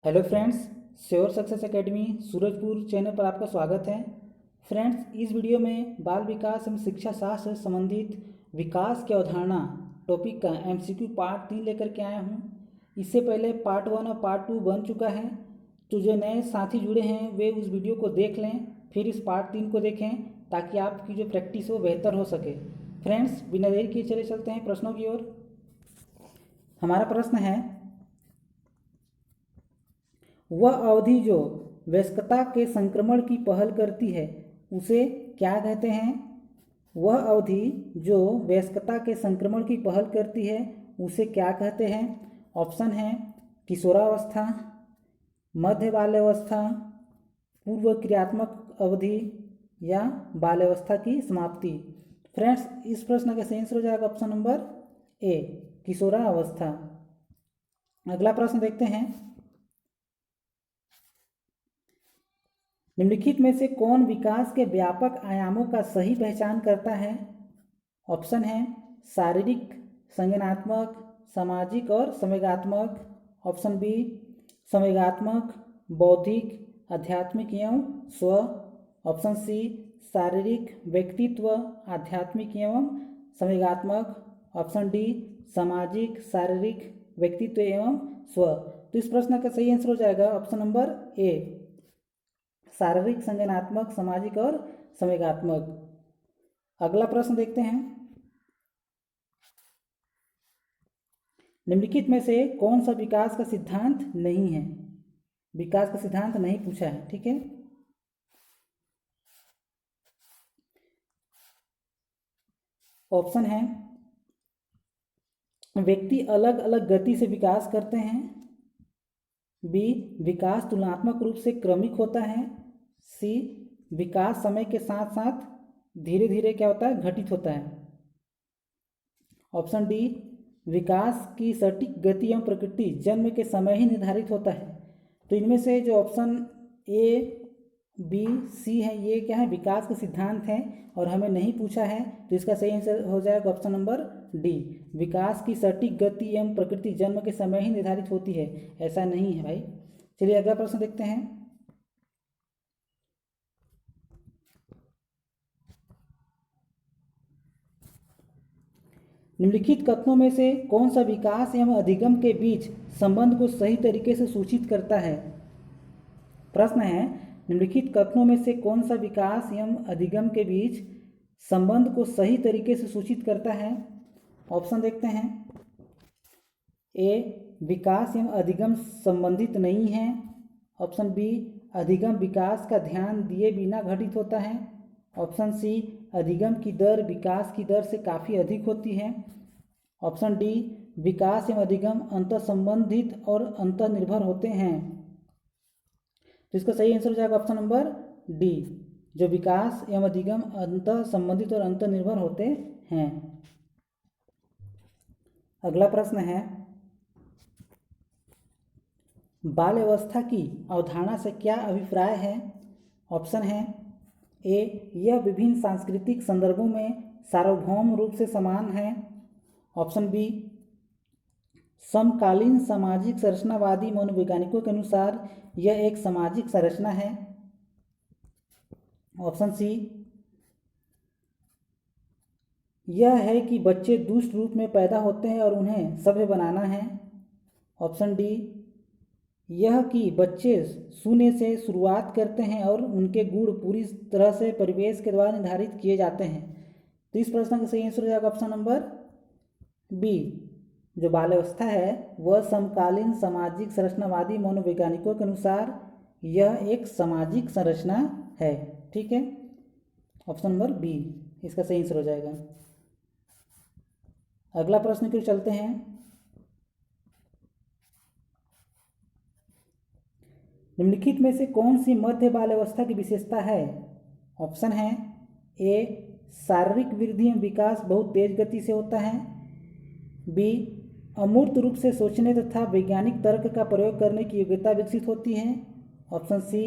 Hello friends, sure success academy Surajpur channel पर आपका स्वागत है। फ्रेंड्स, इस वीडियो में बाल विकास एवं शिक्षा शास्त्र से संबंधित विकास की अवधारणा टॉपिक का एमसीक्यू पार्ट 3 लेकर के आया हूँ। इससे पहले पार्ट 1 और पार्ट 2 बन चुका है, तो जो नए साथी जुड़े हैं वे उस वीडियो को देख लें, फिर इस पार्ट 3 को देखें ताकि आपकी जो प्रैक्टिस है वो बेहतर हो सके। फ्रेंड्स, बिना देर किए चले चलते हैं प्रश्नों की ओर। हमारा प्रश्न है, वह अवधि जो वयस्कता के संक्रमण की पहल करती है उसे क्या कहते हैं? वह अवधि जो वयस्कता के संक्रमण की पहल करती है उसे क्या कहते हैं? ऑप्शन है किशोरावस्था, मध्य बाल्यावस्था, पूर्व क्रियात्मक अवधि या बाल्यावस्था की समाप्ति। फ्रेंड्स, इस प्रश्न का सही आंसर हो जाएगा ऑप्शन नंबर ए, किशोरावस्था। अगला प्रश्न देखते हैं, निम्नलिखित में से कौन विकास के व्यापक आयामों का सही पहचान करता है? ऑप्शन है शारीरिक, संज्ञानात्मक, सामाजिक और संवेगात्मक। ऑप्शन बी संवेगात्मक, बौद्धिक, आध्यात्मिक एवं स्व। ऑप्शन सी शारीरिक, व्यक्तित्व, आध्यात्मिक एवं संवेगात्मक। ऑप्शन डी सामाजिक, शारीरिक, व्यक्तित्व एवं स्व। तो इस प्रश्न का सही आंसर हो जाएगा ऑप्शन नंबर ए, शारीरिक, संज्ञानात्मक, सामाजिक और संवेगात्मक। अगला प्रश्न देखते हैं, निम्नलिखित में से कौन सा विकास का सिद्धांत नहीं है? विकास का सिद्धांत नहीं पूछा है, ठीक है। ऑप्शन है व्यक्ति अलग अलग गति से विकास करते हैं, बी विकास तुलनात्मक रूप से क्रमिक होता है, सी विकास समय के साथ साथ धीरे धीरे क्या होता है, घटित होता है। ऑप्शन डी विकास की सटीक गति एवं प्रकृति जन्म के समय ही निर्धारित होता है। तो इनमें से जो ऑप्शन ए, बी, सी है ये क्या है, विकास के सिद्धांत हैं और हमें नहीं पूछा है, तो इसका सही आंसर हो जाएगा ऑप्शन नंबर डी, विकास की सटीक गति एवं प्रकृति जन्म के समय ही निर्धारित होती है, ऐसा नहीं है भाई। चलिए अगला प्रश्न देखते हैं, निम्नलिखित कथनों में से कौन सा विकास एवं अधिगम के बीच संबंध को सही तरीके से सूचित करता है? प्रश्न है, निम्नलिखित कथनों में से कौन सा विकास एवं अधिगम के बीच संबंध को सही तरीके से सूचित करता है? ऑप्शन देखते हैं, ए विकास एवं अधिगम संबंधित नहीं है। ऑप्शन बी अधिगम विकास का ध्यान दिए बिना घटित होता है। ऑप्शन सी अधिगम की दर विकास की दर से काफ़ी अधिक होती है। ऑप्शन डी विकास एवं अधिगम अंतर संबंधित और अंतर निर्भर होते हैं। तो इसका सही आंसर हो जाएगा ऑप्शन नंबर डी, जो विकास एवं अधिगम अंतर संबंधित और अंतर निर्भर होते हैं। अगला प्रश्न है, बाल्यावस्था की अवधारणा से क्या अभिप्राय है? ऑप्शन है ए यह विभिन्न सांस्कृतिक संदर्भों में सार्वभौम रूप से समान है। ऑप्शन बी समकालीन सामाजिक संरचनावादी मनोवैज्ञानिकों के अनुसार यह एक सामाजिक संरचना है। ऑप्शन सी यह है कि बच्चे दुष्ट रूप में पैदा होते हैं और उन्हें सभ्य बनाना है। ऑप्शन डी यह कि बच्चे शून्य से शुरुआत करते हैं और उनके गुण पूरी तरह से परिवेश के द्वारा निर्धारित किए जाते हैं। तो इस प्रश्न का सही आंसर हो जाएगा ऑप्शन नंबर बी, जो बाल्यावस्था है वह समकालीन सामाजिक संरचनावादी मनोवैज्ञानिकों के अनुसार यह एक सामाजिक संरचना है, ठीक है। ऑप्शन नंबर बी इसका सही आंसर हो जाएगा। अगला प्रश्न की ओर चलते हैं, निम्नलिखित में से कौन सी मध्य बाल्यावस्था की विशेषता है? ऑप्शन है ए शारीरिक वृद्धि एवं विकास बहुत तेज गति से होता है, बी अमूर्त रूप से सोचने तथा वैज्ञानिक तर्क का प्रयोग करने की योग्यता विकसित होती है। ऑप्शन सी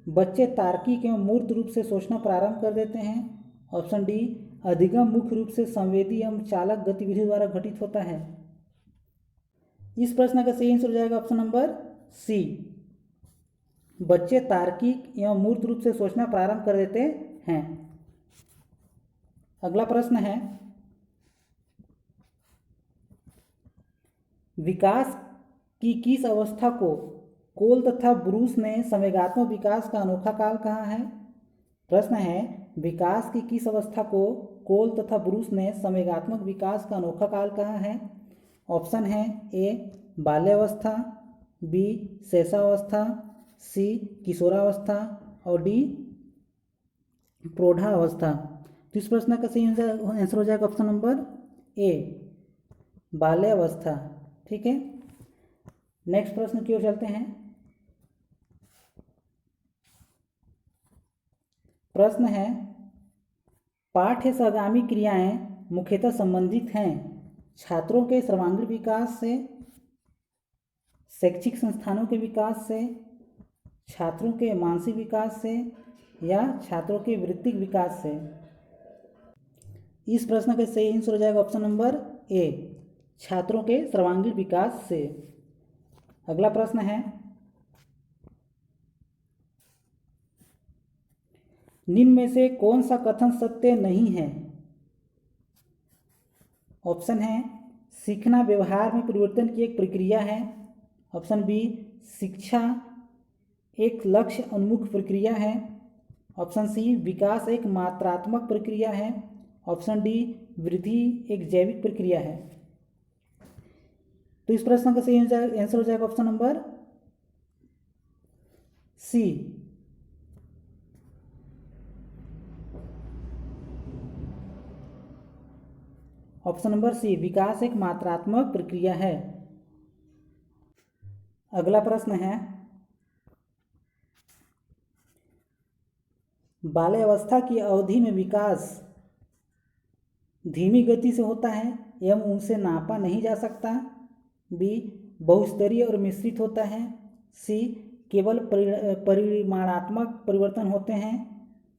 बच्चे तार्किक एवं मूर्त रूप से सोचना प्रारंभ कर देते हैं। ऑप्शन डी अधिगम मुख्य रूप से संवेदी एवं चालक गतिविधि द्वारा घटित होता है। इस प्रश्न का सही आंसर हो जाएगा ऑप्शन नंबर सी, बच्चे तार्किक एवं मूर्त रूप से सोचना प्रारंभ कर देते हैं। अगला प्रश्न है, विकास की किस अवस्था को कोल तथा ब्रूस ने संवेगात्मक विकास का अनोखा काल कहा है? प्रश्न है, विकास की किस अवस्था को कोल तथा ब्रूस ने संवेगात्मक विकास का अनोखा काल कहा है? ऑप्शन है ए बाल्यावस्था, बी शैशवावस्था, सी किशोरावस्था और डी प्रौढ़ावस्था। तो इस प्रश्न का सही आंसर हो जाएगा ऑप्शन नंबर ए बाल्यावस्था। ठीक है, नेक्स्ट प्रश्न की ओर चलते हैं। प्रश्न है, पाठ्य सहगामी क्रियाएं मुख्यतः संबंधित हैं छात्रों के सर्वांगीण विकास से, शैक्षिक संस्थानों के विकास से, छात्रों के मानसिक विकास से या छात्रों के वृत्तिक विकास से। इस प्रश्न का सही आंसर हो जाएगा ऑप्शन नंबर ए छात्रों के सर्वांगीण विकास से। अगला प्रश्न है, निम्न में से कौन सा कथन सत्य नहीं है? ऑप्शन है, सीखना व्यवहार में परिवर्तन की एक प्रक्रिया है। ऑप्शन बी, शिक्षा एक लक्ष्य उन्मुख प्रक्रिया है। ऑप्शन सी, विकास एक मात्रात्मक प्रक्रिया है। ऑप्शन डी, वृद्धि एक जैविक प्रक्रिया है। तो इस प्रश्न का सही आंसर हो जाएगा option number C option number C विकास एक मात्रात्मक प्रक्रिया है। अगला प्रश्न है, बाल्यावस्था की अवधि में विकास धीमी गति से होता है एवं उनसे नापा नहीं जा सकता। बी, बहुस्तरीय और मिश्रित होता है। सी, केवल परिमाणात्मक परिवर्तन होते हैं।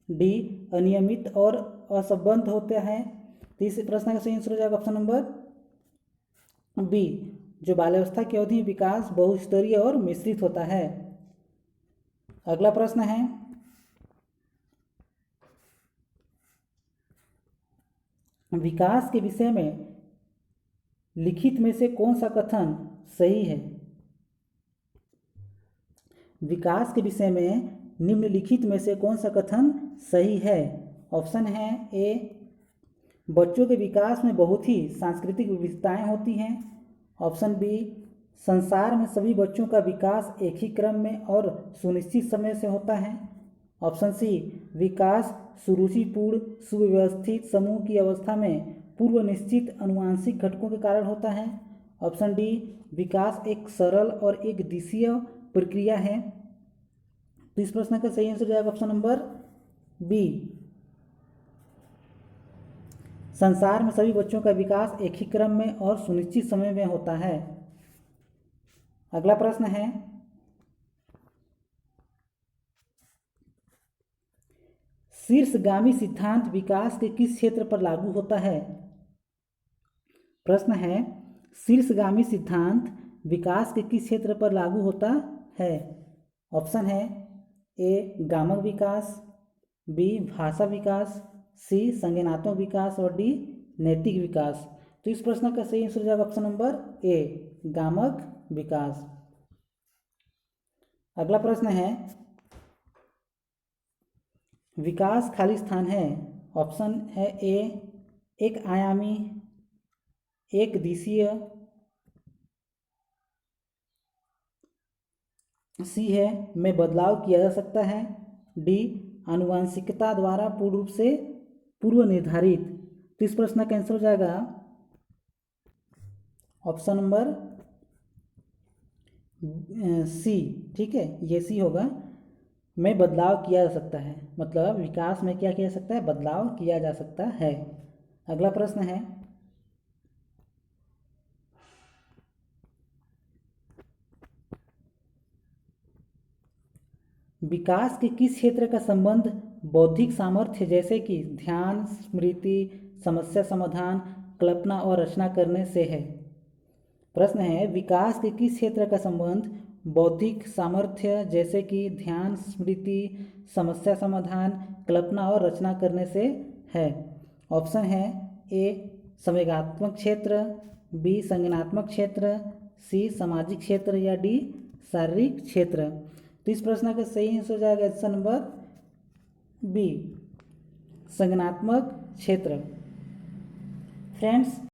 डी, अनियमित और असंबद्ध होते हैं। तो इस प्रश्न का सही आंसर हो जाएगा ऑप्शन नंबर बी, जो बाल्यावस्था की अवधि में विकास बहुस्तरीय और मिश्रित होता है। अगला प्रश्न है, विकास के विषय में लिखित में से कौन सा कथन सही है? विकास के विषय में निम्नलिखित में से कौन सा कथन सही है? ऑप्शन है ए, बच्चों के विकास में बहुत ही सांस्कृतिक विविधताएं होती हैं। ऑप्शन बी, संसार में सभी बच्चों का विकास एक ही क्रम में और सुनिश्चित समय से होता है। ऑप्शन सी, विकास सुरुचिपूर्ण सुव्यवस्थित समूह की अवस्था में पूर्व निश्चित अनुवांशिक घटकों के कारण होता है। ऑप्शन डी, विकास एक सरल और एक दिशीय प्रक्रिया है। तो इस प्रश्न का सही आंसर जाएगा ऑप्शन नंबर बी, संसार में सभी बच्चों का विकास एक ही क्रम में और सुनिश्चित समय में होता है। अगला प्रश्न है, शीर्षगामी सिद्धांत विकास के किस क्षेत्र पर लागू होता है? प्रश्न है, शीर्षगामी सिद्धांत विकास के किस क्षेत्र पर लागू होता है? ऑप्शन है ए, गामक विकास, बी, भाषा विकास, सी, संज्ञानात्मक विकास और डी, नैतिक विकास। तो इस प्रश्न का सही आंसर हो जाएगा ऑप्शन नंबर ए, गामक विकास। अगला प्रश्न है, विकास खाली स्थान है। ऑप्शन है ए, एक आयामी, एक दिशीय, सी है में बदलाव किया जा सकता है, डी, आनुवंशिकता द्वारा पूर्ण रूप से पूर्व निर्धारित। तो इस प्रश्न का आंसर हो जाएगा ऑप्शन नंबर सी। ठीक है, ये सी होगा, में बदलाव किया जा सकता है। मतलब विकास में क्या किया जा सकता है? बदलाव किया जा सकता है। अगला प्रश्न है, विकास के किस क्षेत्र का संबंध बौद्धिक सामर्थ्य जैसे कि ध्यान, स्मृति, समस्या समाधान, कल्पना और रचना करने से है? प्रश्न है, विकास के किस क्षेत्र का संबंध बौद्धिक सामर्थ्य जैसे कि ध्यान, स्मृति, समस्या समाधान, कल्पना और रचना करने से है। ऑप्शन है ए संवेगात्मक क्षेत्र, बी संज्ञानात्मक क्षेत्र, सी सामाजिक क्षेत्र या डी शारीरिक क्षेत्र। तो इस प्रश्न का सही आंसर हो जाएगा ऑप्शन नंबर बी संज्ञानात्मक क्षेत्र। फ्रेंड्स,